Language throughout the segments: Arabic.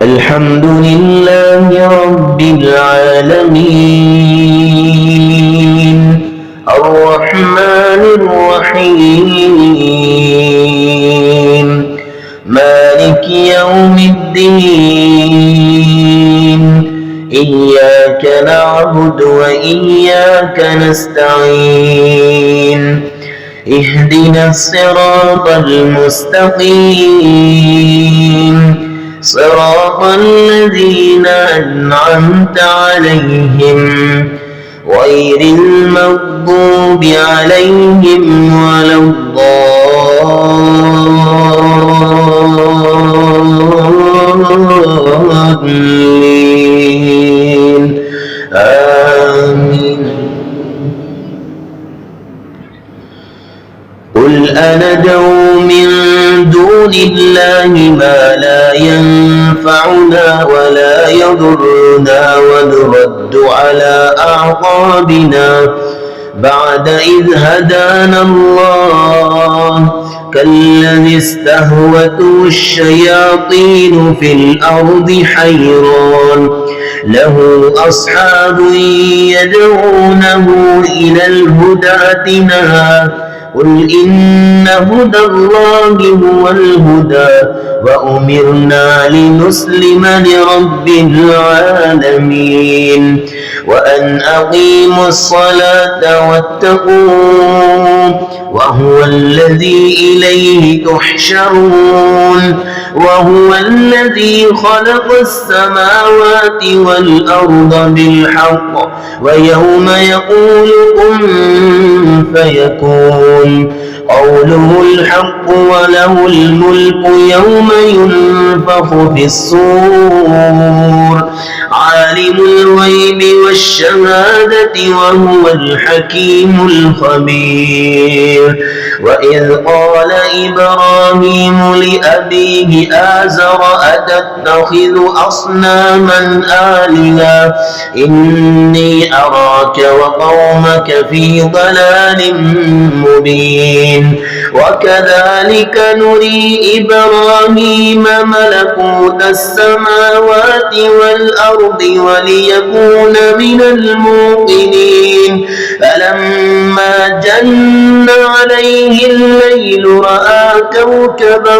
الحمد لله رب العالمين الرحمن الرحيم مالك يوم الدين إياك نعبد وإياك نستعين اهدنا الصراط المستقيم صراط الذين أنعمت عليهم غير المغضوب عليهم ولا الضالين آمين. قل أندعو من دون الله ما لا ينفعنا ولا يضرنا ونرد على أعقابنا بعد إذ هدانا الله كالذي استهوته الشياطين في الأرض حيران له أصحاب يدعونه إلى الهدى ائتنا قل إن هدى الله هو الهدى وأمرنا لنسلم لرب العالمين وأن أقيموا الصلاة واتقوه وهو الذي إليه تحشرون وهو الذي خلق السماوات والأرض بالحق ويوم يقول كن فيكون قوله الحق وله الملك يوم ينفخ في الصور عالم الغيب والشهادة وهو الحكيم الخبير. وإذ قال إبراهيم لأبيه آزر أتتخذ أصناما آلهة إني أراك وقومك في ضلال مبين وكذلك نري إبراهيم ملكوت السماوات والأرض وليكون من الموقنين فلما جن عليه الليل رأى كوكبا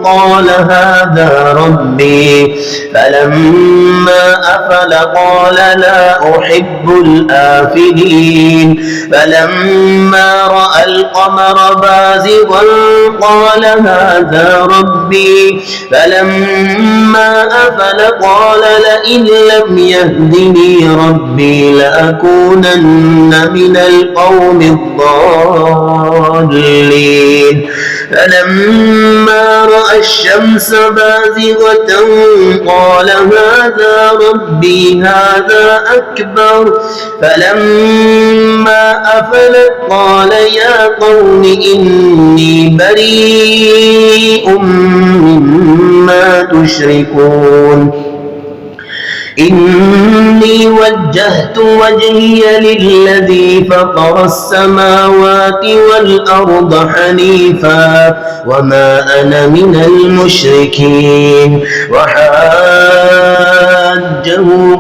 قال هذا ربي فلما أفل قال لا أحب الآفلين فلما رأى القمر بازغا قال هذا ربي فلما أفل قال لئن لم يهدني ربي لأكونن من القوم الضالين فلما رأى الشمس بازغة قال هذا ربي هذا أكبر فلما أفلت قال يا قوم إني بريء مما تشركون إني وجهت وجهي للذي فطر السماوات والأرض حنيفا وما أنا من المشركين وحاجه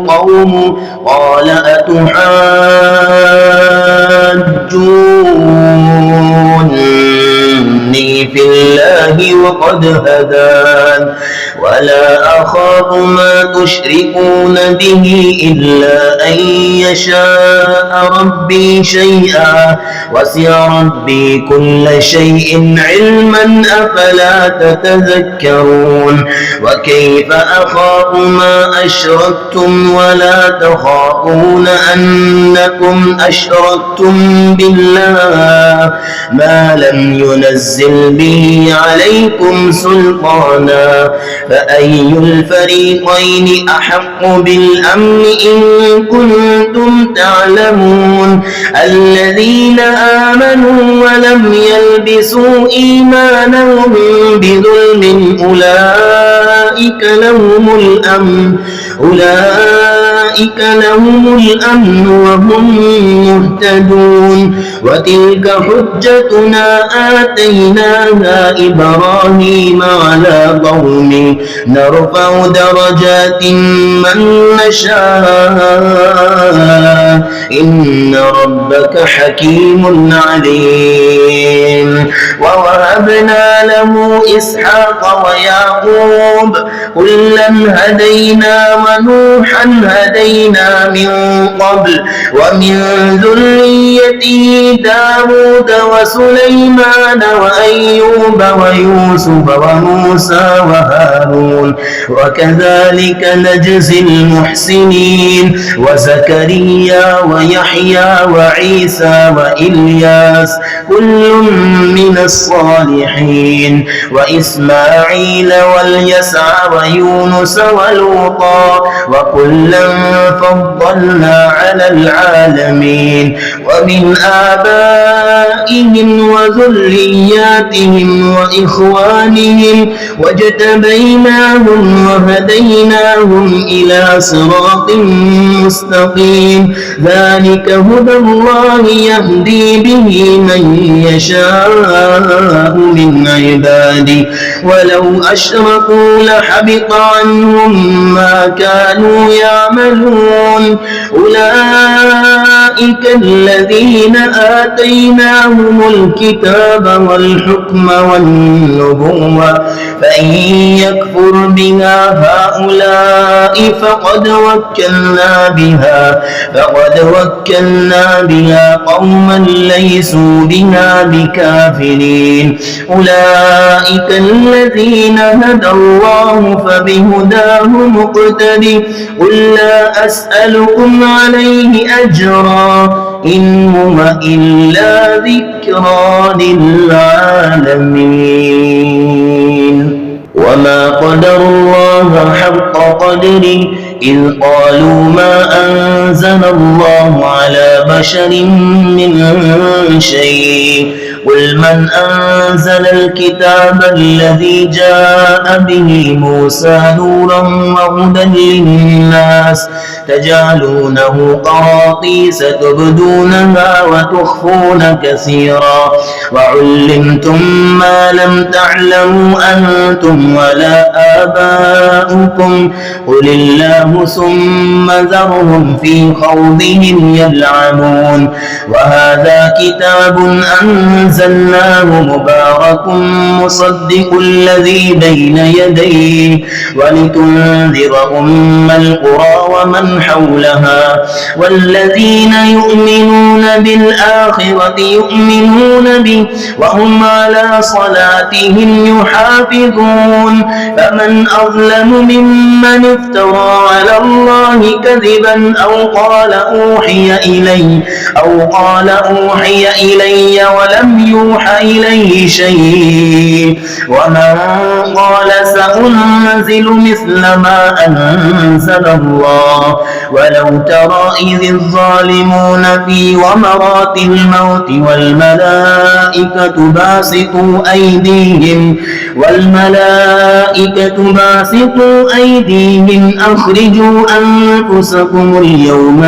قوم قال أتحاجوني في الله وقد هدان ولا أخاف ما تشركون به إلا أن يشاء ربي شيئا وسع ربي كل شيء علما أفلا تتذكرون وكيف أخاف ما أشركتم ولا تخافون أنكم أشركتم بالله ما لم ينزل به عليكم سلطانا فأي الفريقين أحق بالأمن إن كنتم تعلمون الذين آمنوا ولم يلبسوا إيمانهم بظلم أولئك لهم الأمن وهم مهتدون وتلك حجتنا آتيناها إبراهيم على قومه نرفع درجات من نشاء إن ربك حكيم عليم. ووهبنا له إسحاق ويعقوب كلا هدينا ونوحا هدينا من قبل ومن ذريته داود وسليمان وأيوب ويوسف وموسى وهارون وكذلك نجزي المحسنين وزكريا ويحيى وعيسى وإلياس كل من الصالحين وإسماعيل واليسع ويونس ولوطا وكلا فضلنا على العالمين ومن آبائهم وذرياتهم وإخوانهم واجتبيناهم وهديناهم إلى صراط مستقيم ذلك هدى الله يهدي به من يشاء من عباده ولو أشركوا لحبط عنهم ما كانوا يعملون أولئك الذين آتيناهم الكتاب والحكم والنبوة فإن يكفر بها هؤلاء فقد وكلنا بها قوما ليسوا بها بكافرين أولئك الذين هدى الله فبهداه مقتدي قل لا أسألكم عليه أجرا إن هو إلا ذكرى للعالمين وما قدر الله حق قدره إذ قالوا ما أنزل الله على بشر من شيء قل من أنزل الكتاب الذي جاء به موسى نورا وهدى للناس تجعلونه قراطيس تبدونها وتخفون كثيرا وعلمتم ما لم تعلموا أنتم ولا آباؤكم قل الله ثم ذرهم في خوضهم يلعبون وهذا كتاب أنزلناه مبارك مصدق الذي بين يديه ولتنذر أم القرى ومن حولها والذين يؤمنون بالآخرة يؤمنون به وهم على صلاتهم يحافظون فمن أظلم ممن افترى على الله كذبا أو قال أوحي إلي ولم يوحى إليه شيء ومن قال سأنزل مثل ما أنزل الله ولو ترى إذ الظالمون في غمرات الموت والملائكة باسطوا أيديهم أخرجوا أنفسكم اليوم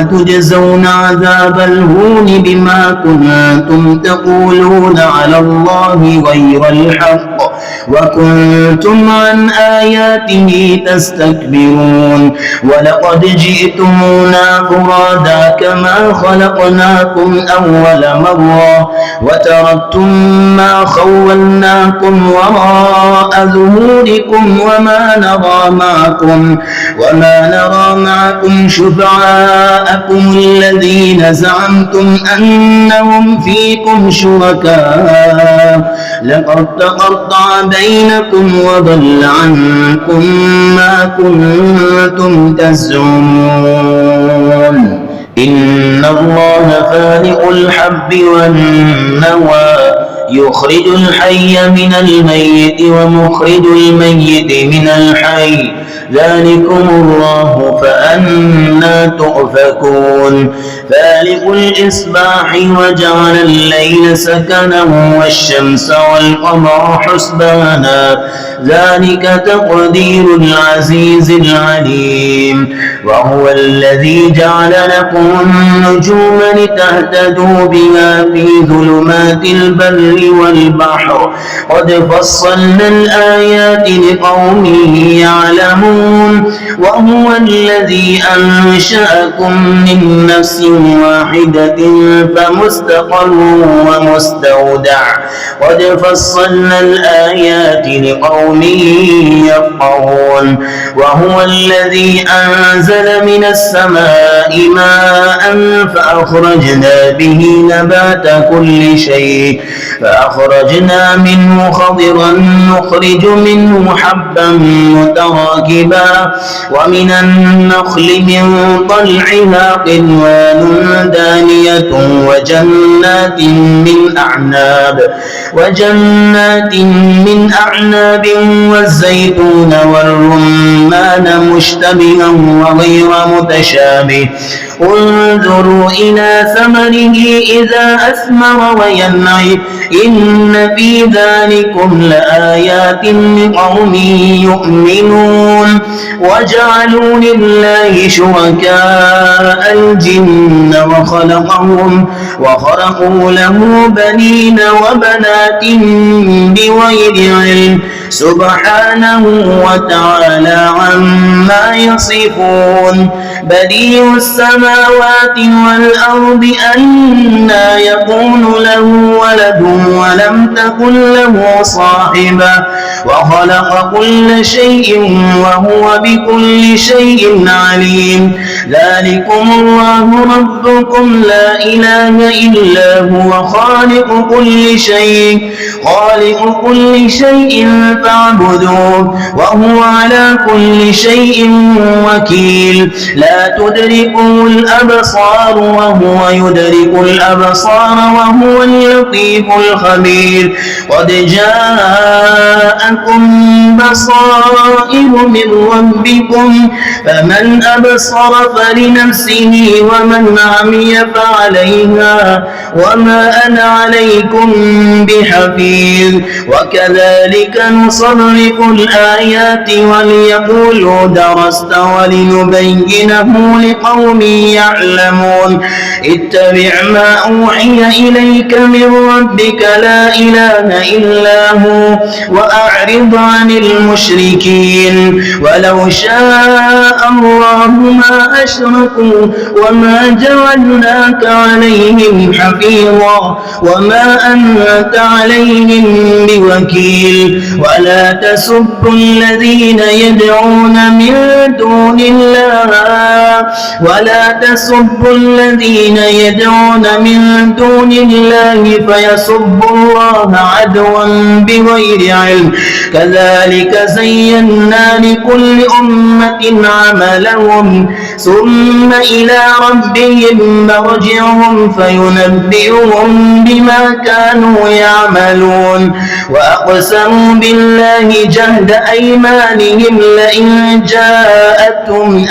تجزون عذاب الهون بما كنتم تقولون على الله غير الحق وكنتم عن آياته تستكبرون ولقد جئتمونا فرادا كما خلقناكم أول مرة وتركتم ما خولناكم وراء ظهوركم وما نرى معكم شفعاءكم الذين زعمتم أنهم فيكم شركاء لقد تقطع بينكم وضل عنكم ما كنتم تزعمون إن الله فالق الحب والنوى يخرج الحي من الميت ومخرج الميت من الحي ذلكم الله فأنى تؤفكون فالق الإصباح وجعل الليل سكنا والشمس والقمر حسبانا ذلك تقدير العزيز العليم وهو الذي جعل لكم النجوم لتهتدوا بها في ظلمات البر والبحر قد فصلنا الآيات لقوم يعلمون وهو الذي أنشأكم من نفس واحدة فمستقر ومستودع قد فصلنا الآيات لقوم يفقهون وهو الذي أنزل من السماء ماء فأخرجنا به نبات كل شيء فأخرجنا منه خضرا نخرج منه حبا متراكبا ومن النخل من طلعها قنوان دانية وجنات من أعناب والزيتون والرمان مشتبها وغير متشابه انظروا إلى ثمره إذا أثمر وينعي إن في ذلكم لآيات لقوم يؤمنون وجعلوا لله شركاء الجن وخلقوا له بنين وبنات بغير علم سبحانه وتعالى عما يصفون بديع السماوات والأرض أنى يكون له ولد ولم تكن له صاحبة وخلق كل شيء وهو بكل شيء عليم ذلكم الله ربكم لا إله إلا هو خالق كل شيء فاعبدوه وهو على كل شيء وكيل لا تدركه الأبصار وهو يدرك الأبصار وهو اللطيف الخبير قد جاءكم بصائر من ربكم فمن أبصر فلنفسه ومن عمي فعليها وما أنا عليكم بحفيظ وكذلك نصرف الآيات وليقولوا درست ولنبينه لقوم يعلمون اتبع ما أوحي إليك من ربك لا إله إلا هو وأعرض عن المشركين ولو شاء الله ما أشركوا وما جعلناك عليهم حفيظا وما أنت عليهم بوكيل ولا تسبوا الذين يدعون من دون الله فيسبوا الله عدوا بغير علم كذلك زينا لكل أمة عملهم ثم إلى ربهم مرجعهم فينبئهم بما كانوا يعملون وأقسموا بالله جهد أيمانهم لئن جاءتهم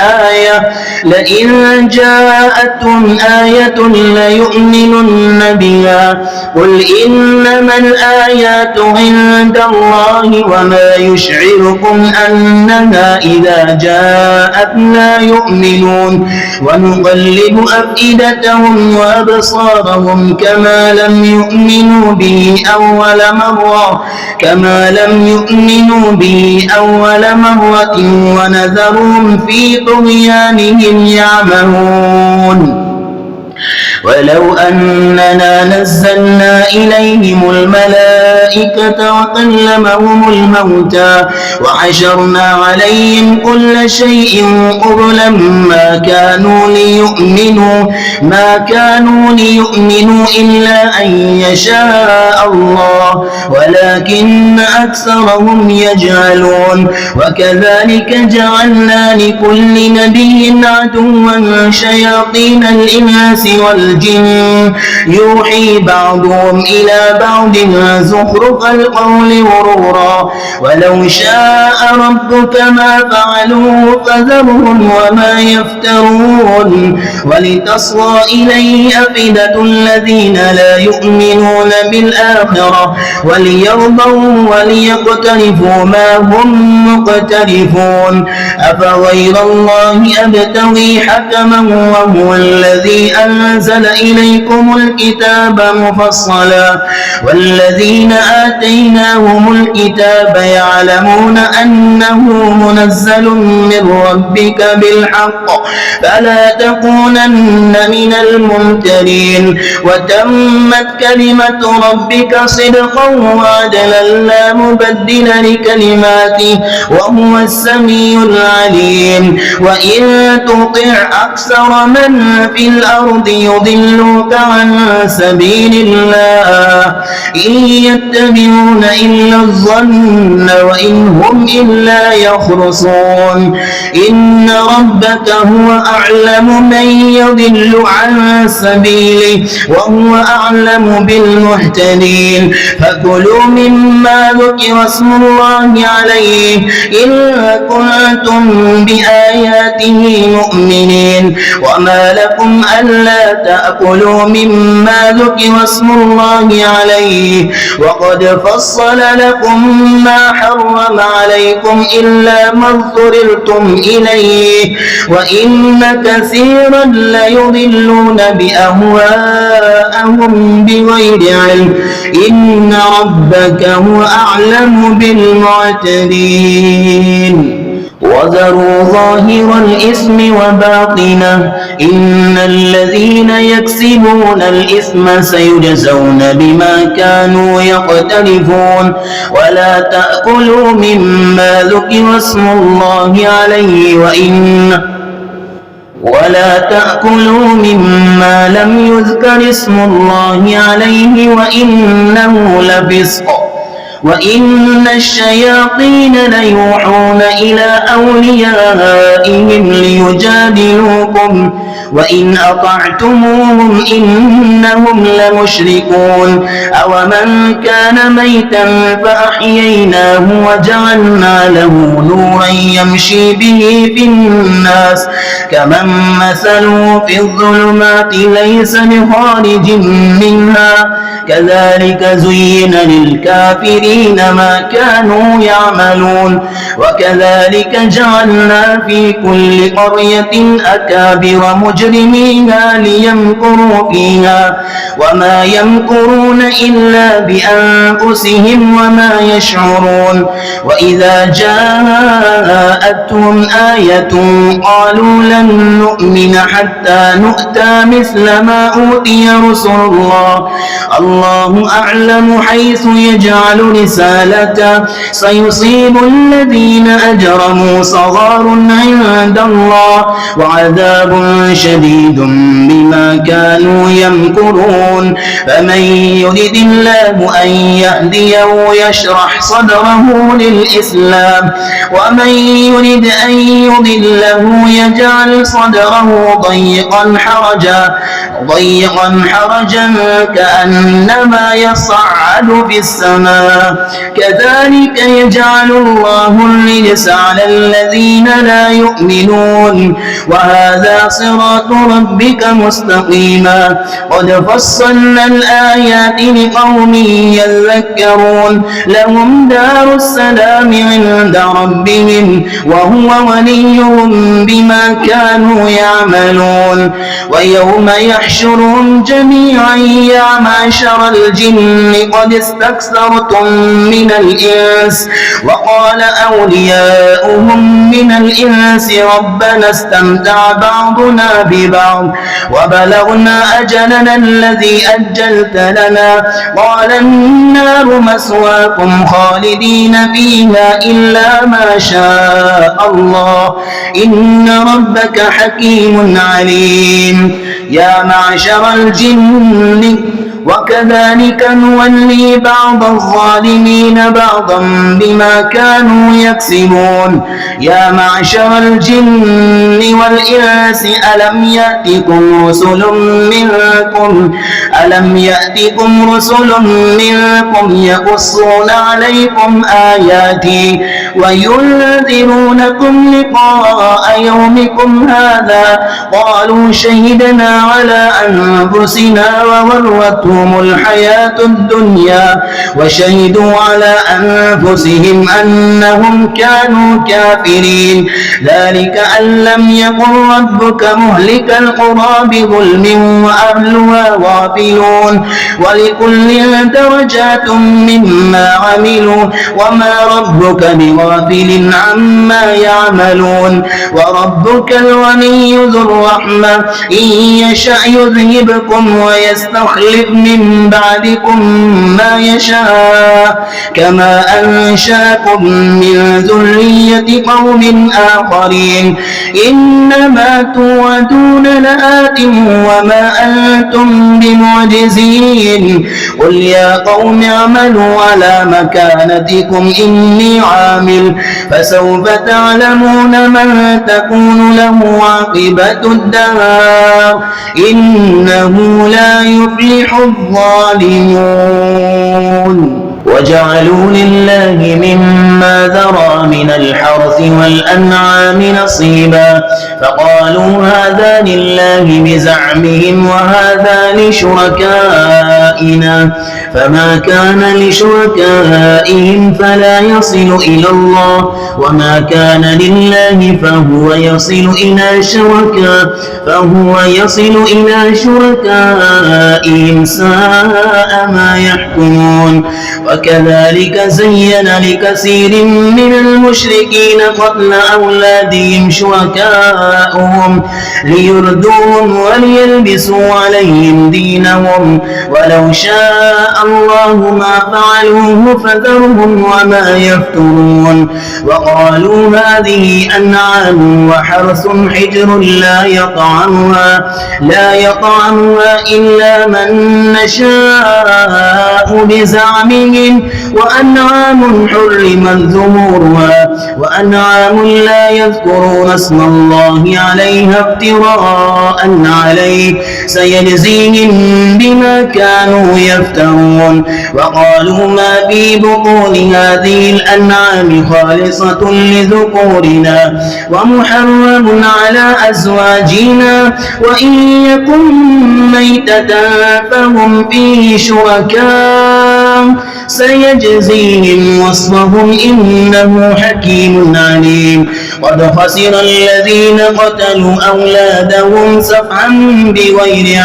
آية ليؤمنن بها قل إنما الآيات عند الله وما يشعركم أنها إذا جاءت لا يؤمنون ونقلب أفئدتهم وأبصارهم كما لم يؤمنوا به أول مرة ونذرهم في طغيانهم يعمهون ولو أننا نزلنا إليهم الملائكة وكلمهم الموتى وحشرنا عليهم كل شيء قبلا ما كانوا ليؤمنوا إلا أن يشاء الله ولكن أكثرهم يجهلون وكذلك جعلنا لكل نبي عدوا شياطين الإنس والجن والجن يوحي بعضهم إلى بعض زخرف القول غرورا ولو شاء ربك ما فعلوه فذرهم وما يفترون ولتصغى إليه أفئدة الذين لا يؤمنون بالآخرة وليرضوا وليقترفوا ما هم مقترفون أفغير الله أبتغي حكما وهو الذي أنزل إليكم الكتاب مفصلا والذين آتيناهم الكتاب يعلمون أنه منزل من ربك بالحق فلا تكونن من الممترين وتمت كلمة ربك صدقا وعدلا لا مبدل لكلماته وهو السميع العليم وإن تطع أكثر من في الأرض يضلوك عن سبيل الله إن يتبعون إلا الظن وإن هم إلا يخرصون إن ربك هو أعلم من يضل عن سبيله وهو أعلم بالمهتدين فكلوا مما ذكر اسم الله عليه إن كنتم بآياته مؤمنين وما لكم ألا تأكلوا مما ذكر اسم الله عليه وقد فصل لكم ما حرم عليكم إلا ما اضطررتم إليه وإن كثيرا ليضلون بأهواءهم بغير علم إن ربك هو أعلم بالمعتدين وذروا ظاهر الإثم وباطنه إن الذين يكسبون الإثم سيجزون بما كانوا يقترفون ولا تأكلوا مما ذكر اسم الله عليه ولا تأكلوا مما لم يذكر اسم الله عليه وإنه لفسق وإن الشياطين ليوحون إلى أوليائهم ليجادلوكم وإن أطعتموهم إنهم لمشركون أومن كان ميتا فأحييناه وجعلنا له نورا يمشي به في الناس كمن مثله في الظلمات ليس بخارج منها كذلك زين للكافرين ما كانوا يعملون وكذلك جعلنا في كل قرية أكابر مجرميها ليمكروا فيها وما يمكرون إلا بأنفسهم وما يشعرون وإذا جاءتهم آية قالوا لن نؤمن حتى نؤتى مثل ما أوتي رسل الله أعلم حيث يجعل رسالته سيصيب الذين أجرموا صغار عند الله وعذاب شديد بما كانوا يمكرون فمن يرد الله أن يهديه يشرح صدره للإسلام ومن يرد أن يضله يجعل صدره ضيقا حرجا كأنما يصعد في السماء كذلك يجعل الله الرجس على الذين لا يؤمنون وهذا صراط ربك مستقيما قد فصلنا الآيات لقوم يذكرون لهم دار السلام عند ربهم وهو وليهم بما كانوا يعملون ويوم يحشرهم جميعا يا معشر الجن قد استكثرتم من الإنس وقال أولياؤهم من الإنس ربنا استمتع بعضنا ببعض وبلغنا أجلنا الذي أجلت لنا قال النار مثواكم خالدين فيها إلا ما شاء الله إن ربك حكيم عليم يا معشر الجن وكذلك نولي بعض الظالمين بعضا بما كانوا يكسبون يا معشر الجن والإنس ألم يأتكم رسل منكم يقصون عليكم آياتي وينذرونكم لقاء يومكم هذا قالوا شهدنا على أنفسنا وغرتهم الحياة الدنيا وشهدوا على أنفسهم أنهم كانوا كافرين ذلك أن لم يكن ربك مهلك القرى بظلم وأهلها غافلون ولكل درجات مما عملوا وما ربك بغافل عما يعملون وربك الغني ذو الرحمة إن يشأ يذهبكم ويستخلف من بعدكم ما يشاء كما أنشأكم من ذرية قوم آخرين إنما توعدون لآت وما أنتم بمعجزين قل يا قوم اعملوا على مكانتكم إني عامل فسوف تعلمون من تكون له عاقبة الدار إنه لا يفلح الظالمون وجعلوا لله مما ذرى من الحرث والأنعام نصيبا فقالوا هذا لله بزعمهم وهذا لشركائنا فما كان لشركائهم فلا يصل إلى الله وما كان لله فهو يصل إلى شركائهم ساء ما يحكمون وكذلك زين لكثير من المشركين قتل أولادهم شركاؤهم ليردوهم وليلبسوا عليهم دينهم ولو شاء الله ما فعلوه فذرهم وما يفترون وقالوا هذه أنعام وحرث حجر لا يطعمها إلا من نشاء بزعمهم وأنعام حرمت ظهورها وأنعام لا يذكرون اسم الله عليها افتراء عليه سيجزيهم بما كانوا يفترون وقالوا ما في بطون هذه الأنعام خالصة لذكورنا ومحرم على أزواجنا وإن يكن ميتة فهم فيه شركاء سيجزيهم وصفهم إنه حكيم عليم قد خسر الذين قتلوا أولادهم سفعا بغير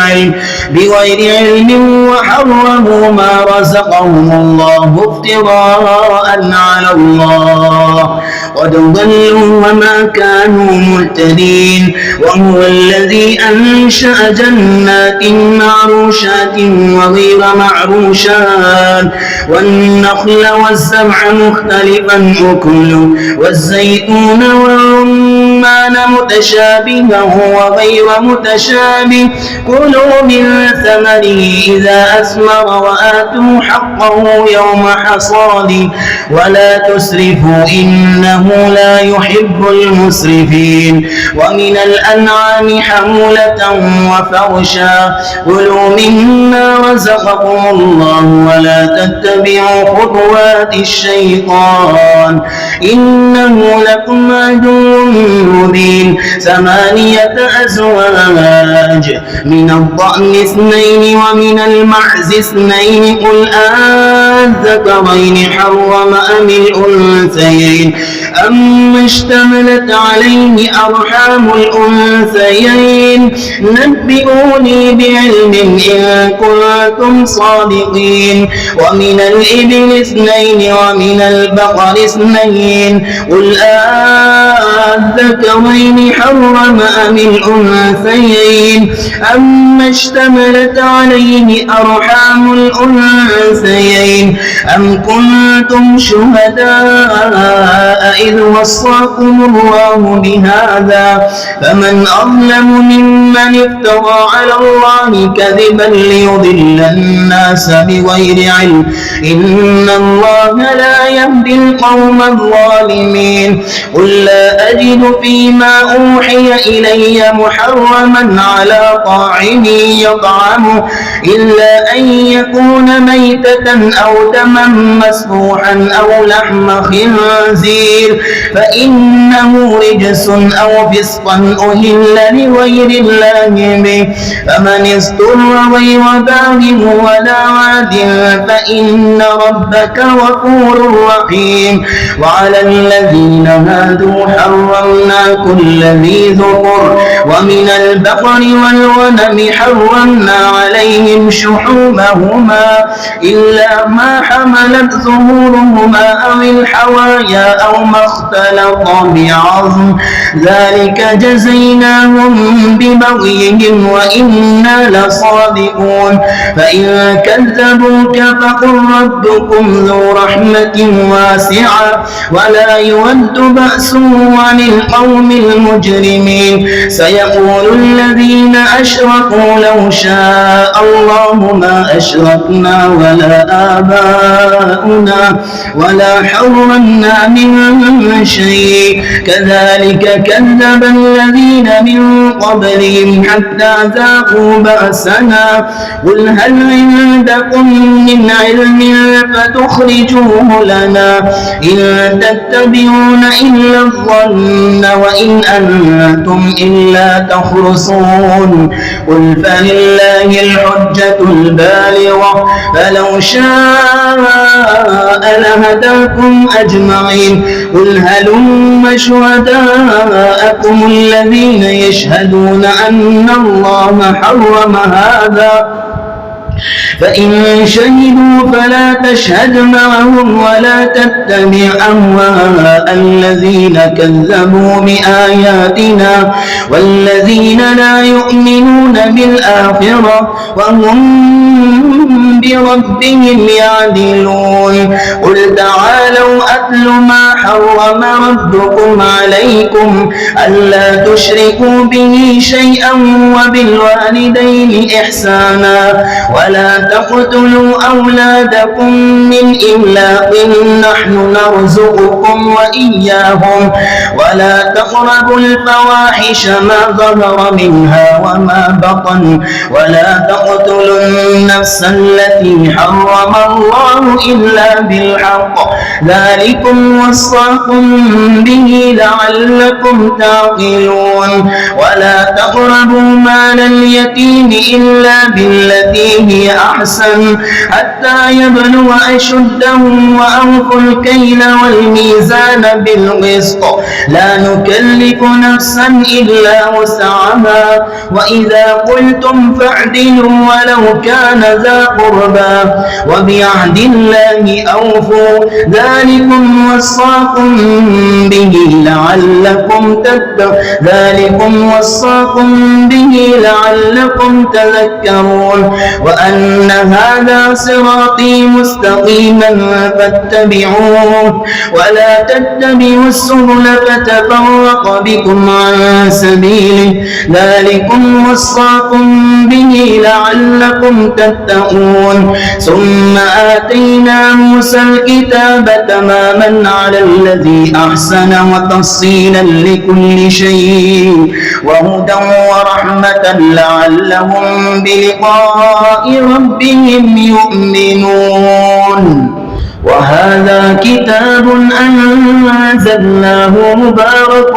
علم وحرموا ما رزقهم الله افتراء على الله قد ضلوا وما كانوا مهتدين وهو الذي أنشأ جنات معروشات وغير معروشات والنخل والزرع مختلفا أكله والزيتون والرمان متشابها وغير متشابه كلوا من ثمره إذا أثمر وآتوا حقه يوم حصاده ولا تسرفوا إنه لا يحب المسرفين ومن الأنعام حمولة وفرشا كلوا مما رزقكم الله ولا تتبعوا خطوات الشيطان إنه لكم عدو مبين 8 أزواج من الضأن 2 ومن المعز 2 قل أذكرين حرم أم الأنثيين أما اشتملت عليه أرحام الأنثيين نبئوني بعلم إن كنتم صادقين ومن الإبل 2 ومن البقر 2 قل الذكرين حرم أم الأنثيين أما اشتملت عليه أرحام الأنثيين أم كنتم شهداء إذ وصاكم الله بهذا فمن أظلم ممن افترى على الله كذبا ليضل الناس بغير علم إن الله لا يهدي القوم الظالمين قل لا أجد فيما أوحي إلي محرما على طاعم يطعمه إلا أن يكون ميتة أو دما مسفوحا أو لحم خنزير فإنه رجس أو فسقا أهل لغير الله به فمن استر غير باغ ولا عاد فإن ربك غفور رحيم وعلى الذين هادوا حرمنا كل ذي ذكر ومن البقر والغنم حرمنا عليهم شحومهما إلا ما حملت ظهورهما أو الحوايا أو ما اختلط بعظم ذلك جزيناهم ببغيهم وإنا لصادقون فإن كذبوك فقل ربكم ذو رحمة واسعة ولا يرد بأسه عن القوم المجرمين سيقول الذين أشركوا لو شاء الله ما أشركنا ولا آباؤنا ولا حرمنا من شيء كذلك كذب الذين من قبلهم حتى ذاقوا بأسنا قل هل عندكم من علم فتخرجوه لنا إن تتبعون إلا الظن وإن أنتم إلا تخرصون قل فلله الحجة البالغة فلو شاء لهداكم أجمعين قل هلم شهداءكم الذين يشهدون أن الله حرم هذا فإن شهدوا فلا تشهد معهم ولا تتبع أهواء الذين كذبوا بآياتنا والذين لا يؤمنون بالآخرة وهم بربهم يعدلون قل تعالوا أتل ما حرم ربكم عليكم ألا تشركوا به شيئا وبالوالدين إحسانا ولا تقتلوا أولادكم من إملاق نحن نرزقكم وإياهم ولا تقربوا الفواحش ما ظهر منها وما بطن ولا تقتلوا النفس التي حرم الله إلا بالحق ذلكم وصاكم به لعلكم تعقلون ولا تقربوا مال اليتيم إلا بالتي هي أحسن حتى يبلغ أشده وأوفوا الكيل والميزان بالقسط لا نكلف نفسا إلا وسعها وإذا قلتم فاعدلوا ولو كان ذا قربى وبعهد الله أوفوا ذلكم وصاكم به لعلكم تذكرون وأن هذا صراطي مستقيما فاتبعوه ولا تتبعوا السبل فتفرق بكم عن سبيله ذلكم وصاكم به لعلكم تتقون ثم آتينا موسى الكتاب تماما على الذي أحسن وتفصيلا لكل شيء وهدى ورحمة لعلهم بلقاء ربهم يؤمنون وهذا كتاب أنزلناه مبارك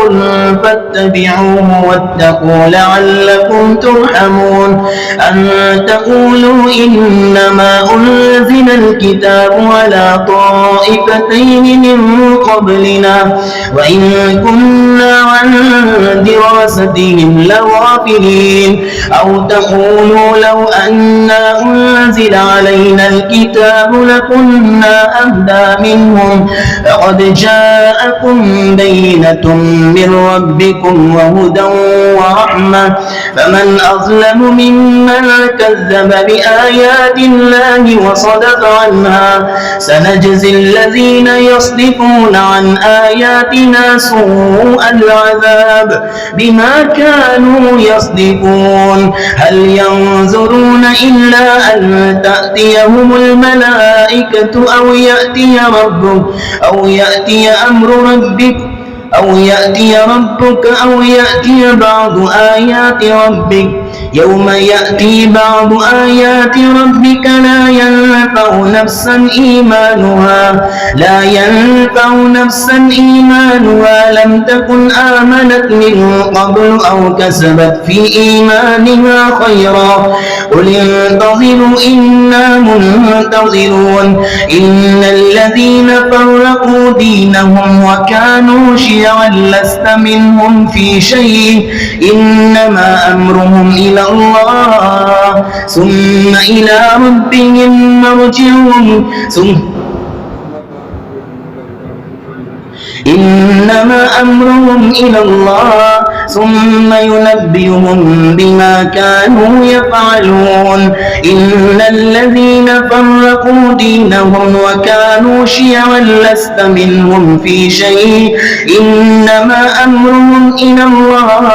فاتبعوه واتقوا لعلكم ترحمون أن تقولوا إنما أنزل الكتاب على طائفتين من قبلنا وإن كنا كنا عن دراستهم لغافلين أو تقولوا لو أنا أنزل علينا الكتاب لكنا أهدى منهم فقد جاءكم بينة من ربكم وهدى ورحمة فمن أظلم ممن كذب بآيات الله وصدف عنها سنجزي الذين يصدفون عن آياتنا سوء العذاب بما كانوا يصدفون هل ينظرون إلا أن تأتيهم الملائكة أو يأتي ربك أو يأتي أمر ربك أو يأتي ربك أو يأتي بعض آيات ربك يوم يأتي بعض آيات ربك لا ينفع نفسا إيمانها لم تكن آمنت من قبل أو كسبت في إيمانها خيرا قل انتظروا إنا منتظرون إن الذين فرقوا دينهم وكانوا شيعا لست منهم في شيء إنما أمرهم إلى الله ثم إلى ربهم مرجعهم إنما أمرهم إلى الله ثم ينبئهم بما كانوا يفعلون إن الذين فرقوا دينهم وكانوا شيعا لست منهم في شيء إنما أمرهم إلى الله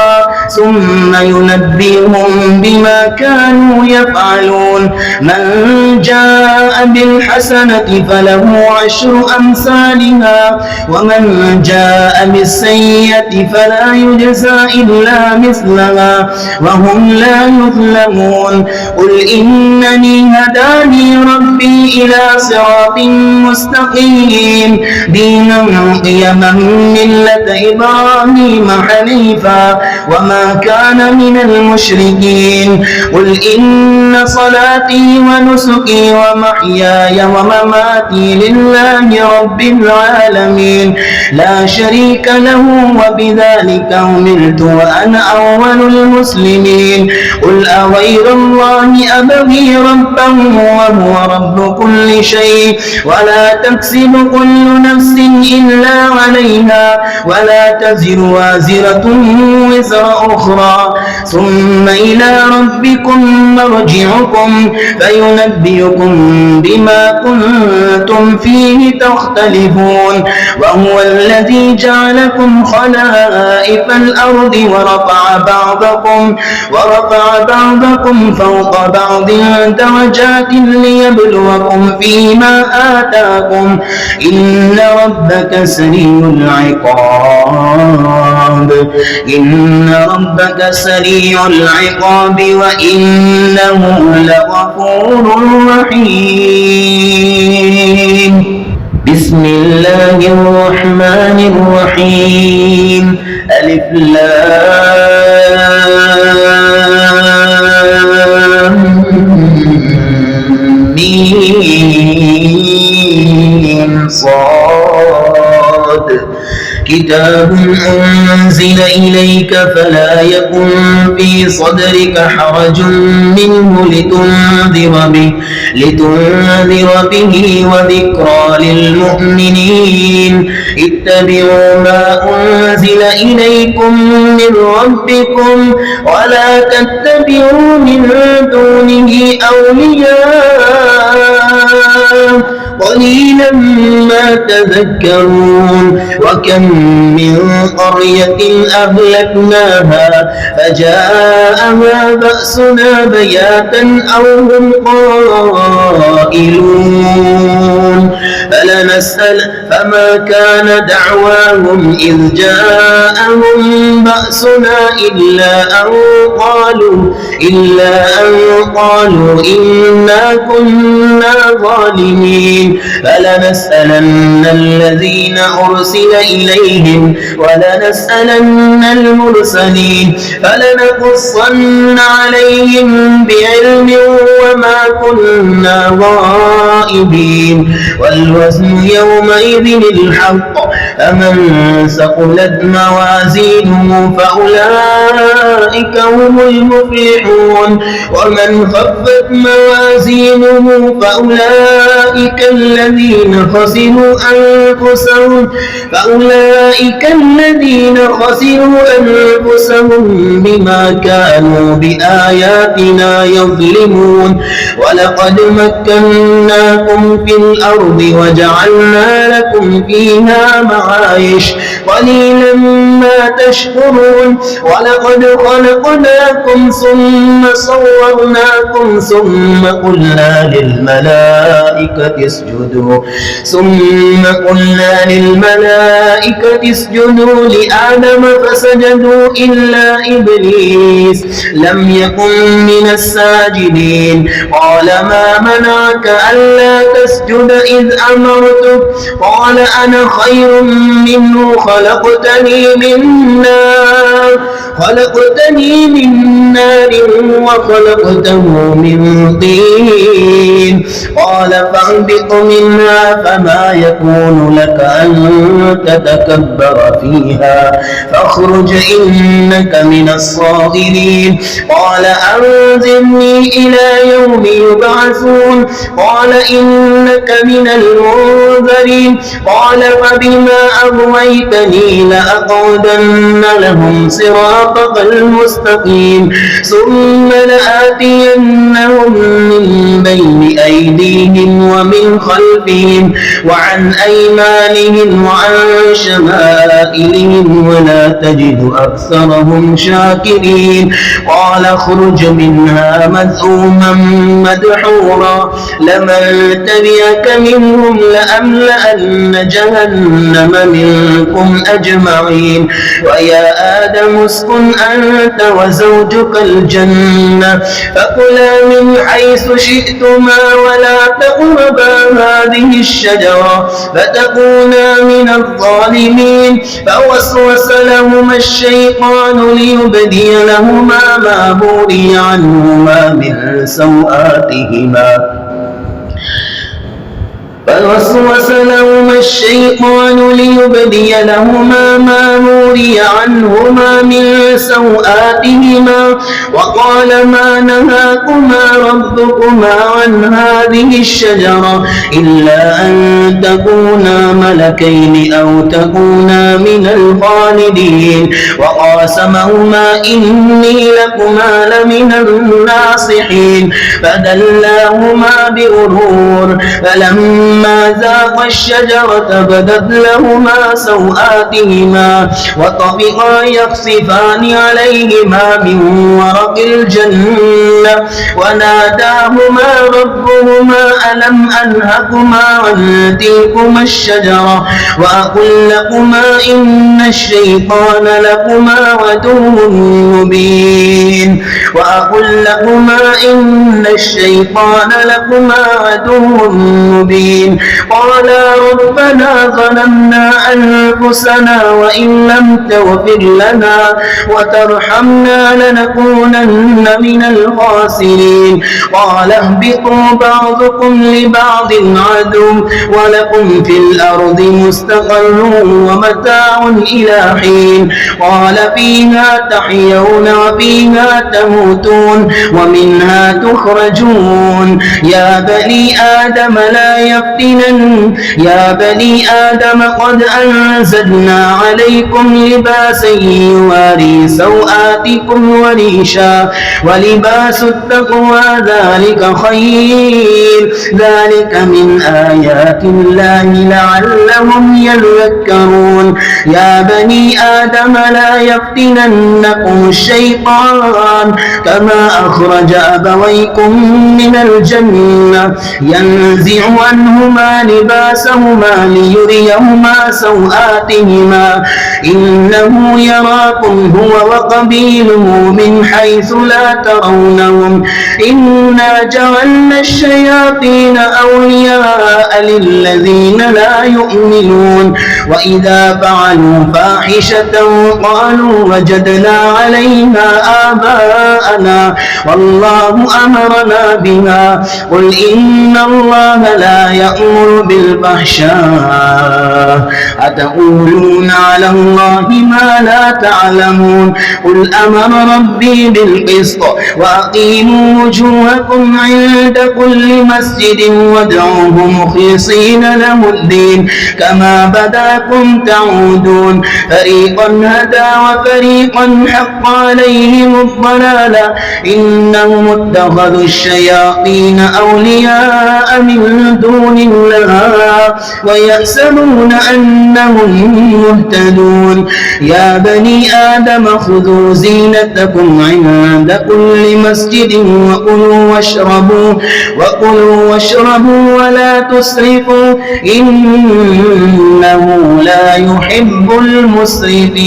ثم ينبئهم بما كانوا يفعلون من جاء بالحسنة فله عشر أمثالها ومن جاء بالسيئة فلا يجزى إلا مثلها وهم لا يظلمون قل إنني هداني ربي إلى صراط مستقيم دينا قيما ملة إبراهيم حنيفا وما كان من المشركين قل إن صلاتي ونسكي ومحياي ومماتي لله رب العالمين لا شريك له وبذلك أمرت وأنا أول المسلمين قل أغير الله أبغي ربا وهو رب كل شيء ولا تكسب كل نفس إلا عليها ولا تزر وازرة وزر أخرى ثم إلى ربكم مرجعكم فينبئكم بما كنتم فيه تختلفون وهو الذي جعلكم خلائف الأرض ورفع بعضكم فوق بعض درجات ليبلوكم فيما آتاكم إن ربك سريع العقاب وإنه لغفور رحيم بسم الله الرحمن الرحيم ألف لام ميم صاد كتاب أنزل إليك فلا يكن في صدرك حرج منه لتنذر به وذكرى للمؤمنين اتبعوا ما أنزل إليكم من ربكم ولا تتبعوا من دونه أولياء قليلا ما تذكرون وكم من قرية أهلكناها فجاءها بأسنا بياتا أو هم قائلون فما كان دعواهم إذ جاءهم بأسنا إلا أن قالوا إنا كنا ظالمين المرسلين فلنسألن الذين أرسل إليهم ولنسألن المرسلين فلنقصن عليهم بعلم وما كنا غائبين والوزن يومئذ الحق فمن ثقلت موازينه فأولئك هم المفلحون ومن خفت موازينه فأولئك الذين خسروا أنفسهم بما كانوا بآياتنا يظلمون ولقد مكناكم في الأرض وجعلنا لكم فيها معايش قليلا ما تشكرون ولقد خلقناكم ثم صورناكم ثم قلنا للملائكة اسجدوا لآدم فسجدوا إلا إبليس لم يكن من الساجدين قال ما منعك ألا تسجد إذ أمرتك قال أنا خير منه خلقتني من نار وخلقته من طين قال فاهبط منها فما يكون لك أن تتكبر فيها فاخرج إنك من الصاغرين قال أنذرني إلى يوم يبعثون قال إنك من المنذرين قال فبما أغويتني لأقعدن لهم صراطك المستقيم ثم لآتينهم من بين أيديهم ومن خلفهم وعن أيمانهم وعن شمائلهم ولا تجد أكثرهم شاكرين قال اخرج منها مذءوما مدحورا لمن تبعك منهم لأملأن جهنم منكم أجمعين ويا آدم اسكن أنت وزوجك الجنة فكلا من حيث شئتما ولا تقربا هذه الشجرة فتكونا من الظالمين فوسوس لهما الشيطان ليبدي لهما ما بوري عنهما من سوآتهما فوسوس لهما الشيطان ليبدي لهما ما نوري عنهما من سوآتهما وقال ما نهاكما ربكما عن هذه الشجرة إلا أن تكونا ملكين أو تكونا من الخالدين وقاسمهما إني لكما لمن الناصحين فدلاهما بغرور فلما ذاقا الشجرة بدت لهما سوآتهما وطفقا يخصفان عليهما من ورق الجنة وناداهما ربهما ألم أنهكما عن تلكما الشجرة وأقل لكما إن الشيطان لكما عدو مبين قالا ربنا ظلمنا أنفسنا وإن لم تغفر لنا وترحمنا لنكونن من الخاسرين قال اهبطوا بعضكم لبعض عدو ولكم في الأرض مستقر ومتاع إلى حين قال فيها تحيون وفيها تموتون ومنها تخرجون يا بني آدم قد أنزلنا عليكم لباسا يواري سوآتكم وريشا ولباس التقوى ذلك خير ذلك من آيات الله لعلهم يذكرون يا بني آدم لا يفتننكم الشيطان كما أخرج أبويكم لكم من الجنة ينزع عنهما لباسهما ليريهما سوآتهما إنه يراكم هو وقبيله من حيث لا ترونهم إنا جعلنا الشياطين أولياء للذين لا يؤمنون وإذا فعلوا فاحشة قالوا وجدنا عليها آباءنا والله أمرنا بها قل إن الله لا يأمر بالفحشاء أتقولون على الله ما لا تعلمون قل أمر ربي بالقسط وأقيموا وجوهكم عند كل مسجد وادعوه مخلصين له الدين كما بداكم تعودون فريقا هدى وفريقا حق عليهم الضلالة إنهم اتخذوا الشياطين أولياء من دون الله ويحسبون أنهم مهتدون يا بني آدم خذوا زينتكم عند كل مسجد وكلوا واشربوا ولا تسرفوا إنه لا يحب المسرفين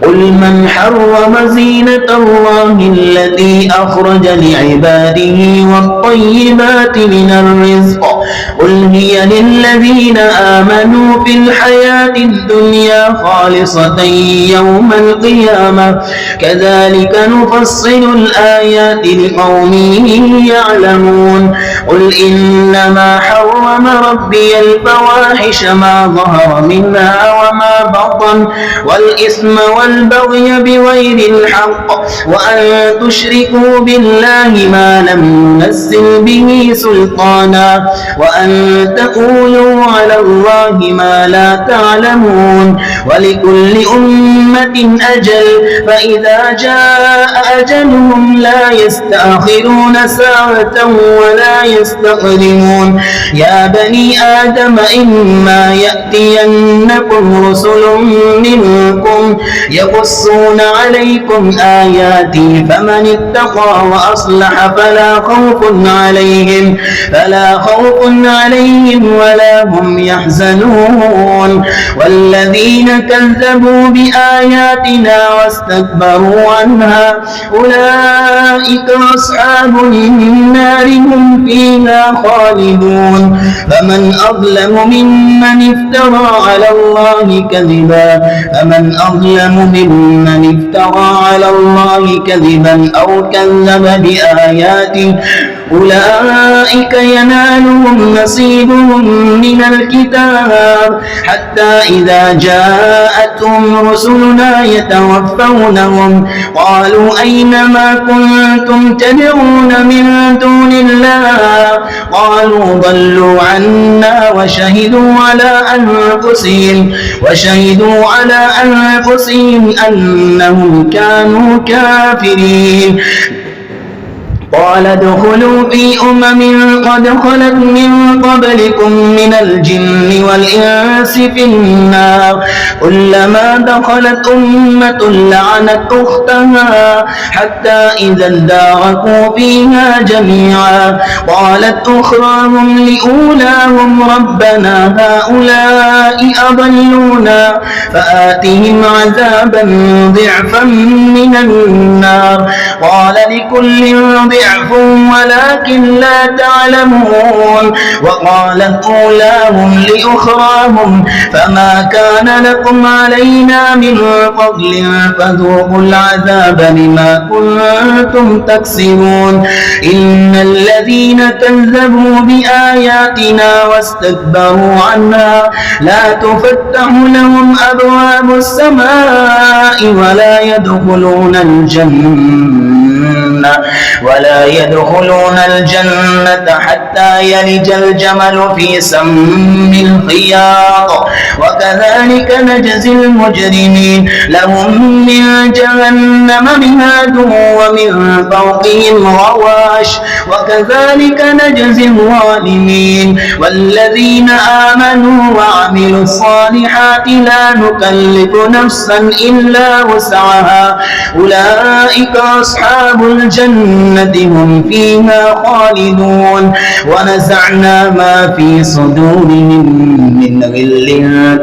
قل من حرم زينة الله التي أخرج لعباده والطيبات من الرزق قل هي للذين آمنوا في الحياة الدنيا خالصة يوم القيامة كذلك نفصل الآيات لقوم يعلمون قل إنما حرم ربي الفواحش ما ظهر منها وما بطن والإثم والبغي بغير الحق وأن تشركوا بالله ما لم ينزل به سلطانا وأن تقولوا على الله ما لا تعلمون ولكل أمة أجل فإذا جاء أجلهم لا يستأخرون ساعة ولا يستقدمون يا بني آدم إما يأتينكم رسل منكم يقصون عليكم آياتي فمن اتقى وأصلح فلا خوف عليهم ولا هم يحزنون والذين كذبوا بآياتنا واستكبروا عنها أولئك أصحاب النار هم فيها خالدون فمن أظلم ممن افترى على الله كذبا أو كذب بآياته أولئك ينالهم نصيبهم من الكتاب حتى إذا جاءتهم رسلنا يتوفونهم قالوا أين ما كنتم تدعون من دون الله قالوا ضلوا عنا وشهدوا على أنفسهم أنهم كانوا كافرين قال ادخلوا في قد خلت من قبلكم من الجن والإنس في النار كلما دخلت أمة لعنت أختها حتى إذا اداركوا فيها جميعا قالت أخراهم لأولاهم ربنا هؤلاء أضلونا فآتهم عذابا ضعفا من النار قال لكل ضعف ولكن لا تعلمون وقالت أولاهم لأخراهم فما كان لكم علينا من فضل فذوقوا العذاب بما كنتم تكسبون إن الذين كذبوا بآياتنا واستكبروا عنها لا تفتح لهم أبواب السماء ولا يدخلون الجنة حتى يلج الجمل في سم الخياط وكذلك نجزي المجرمين لهم من جهنم مهاد ومن فوقهم غواش وكذلك نجزي الظالمين والذين آمنوا وعملوا الصالحات لا نكلف نفسا إلا وسعها أولئك أصحاب الجنة هم فيها خالدون ونزعنا ما في صدورهم من غل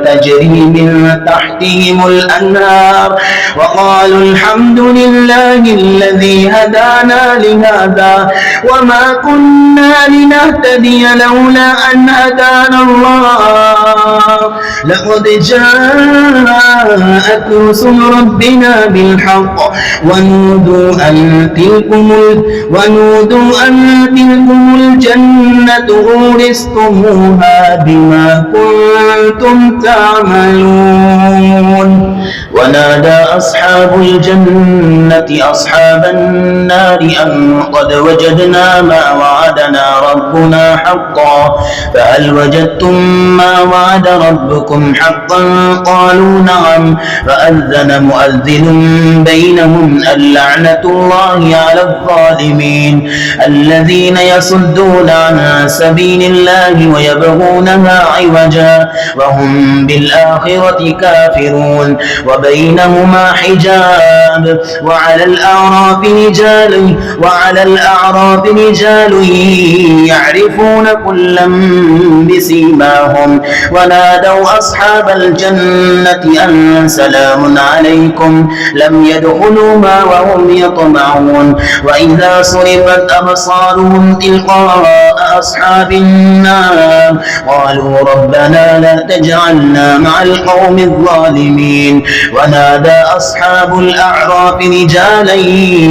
تجري من تحتهم الأنهار وقالوا الحمد لله الذي هدانا لهذا وما كنا لنهتدي لولا أن هدانا الله لقد جاءت رسل ربنا بالحق ونودوا أن تلكم الجنة أورثتموها بما كنتم تعملون ونادى أصحاب الجنة أصحاب النار أن قد وجدنا ما وعدنا ربنا حقا فهل وجدتم ما وعد ربكم حقا قالوا نعم فأذن مؤذن بينهم اللعنة الله على الظالمين الذين يصدون عن سبيل الله ويبغونها عوجا وهم بالآخرة كافرون وبينهما حجاب وعلى الأعراف رجال يعرفون كلا بسيماهم ونادوا أصحاب الجنة أن سلام عليكم لم يدخلوها وهم يطمعون وإذا صرفت أبصارهم تلقاء أصحاب النار قالوا ربنا لا تجعلنا مع القوم الظالمين ونادى أصحاب الأعراف رجالا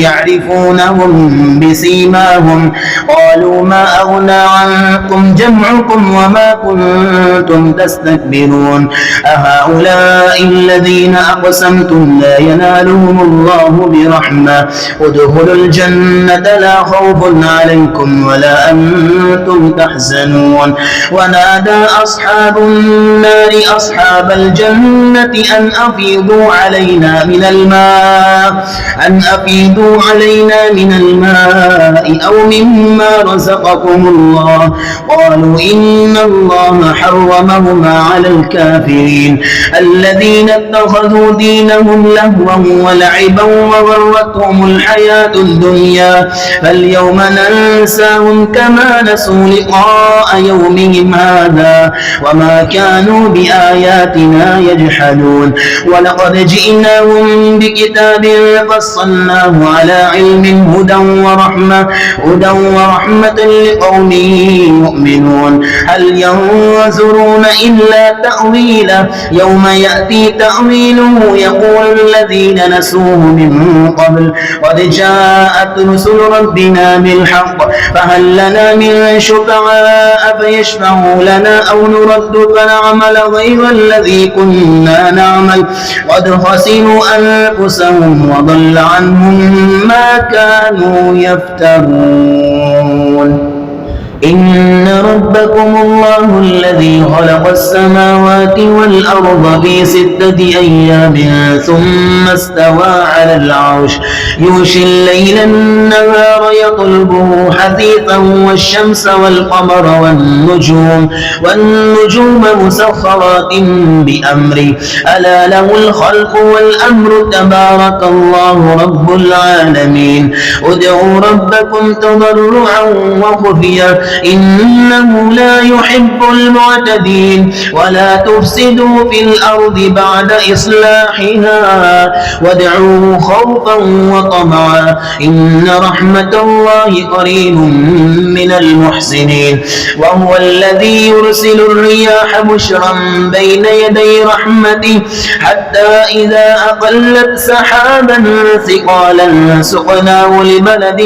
يعرفونهم بسيماهم قالوا ما أغنى عنكم جمعكم وما كنتم تستكبرون أهؤلاء الذين أقسمتم لا ينالهم الله برحمة ادخلوا الجنة لا خوف عليكم ولا أنتم تحزنون ونادى أصحاب النار أصحاب الجنة أن أفيضوا علينا من الماء أو مما رزقكم الله قالوا إن الله حرمهما على الكافرين الذين اتخذوا دينهم لهوا ولعبا وغرتهم الحياة الدنيا فاليوم ننساهم كما نسوا لقاء يومهم هذا وما كانوا بآياتنا يجحدون ولقد جئناهم بكتاب فصلناه على علم هدى ورحمة لقوم يؤمنون هل ينظرون إلا تأويله يوم يأتي تأويله يقول الذين نسوه من قبل قد جاءت رسل ربنا بالحق فهل لنا من شفعاء فيشفعوا لنا أو نرد فنعمل غير الذي كنا نعمل قد خسروا أنفسهم وضل عنهم ما كانوا يفترون إن ربكم الله الذي خلق السماوات والأرض في 6 أيام ثم استوى على العرش يغشي الليل النهار يطلبه حثيثا والشمس والقمر والنجوم مسخرات بأمره ألا له الخلق والأمر تبارك الله رب العالمين ادعوا ربكم تضرعا وخفيا إنه لا يحب المعتدين ولا تفسدوا في الأرض بعد إصلاحها وادعوه خوفا وطمعا إن رحمة الله قريب من المحسنين وهو الذي يرسل الرياح بشرا بين يدي رحمته حتى إذا أقلت سحابا ثقالا سقناه لبلد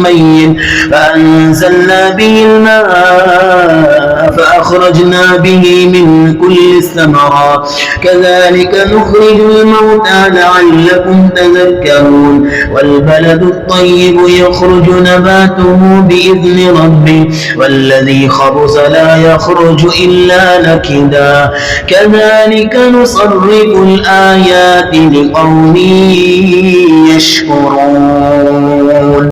ميت فأنزلنا به الماء فأخرجنا به من كل الثمرات كذلك نخرج الموتى لعلكم تذكرون والبلد الطيب يخرج نباته بإذن ربه والذي خبث لا يخرج إلا نكدا كذلك نصرف الآيات لقوم يشكرون.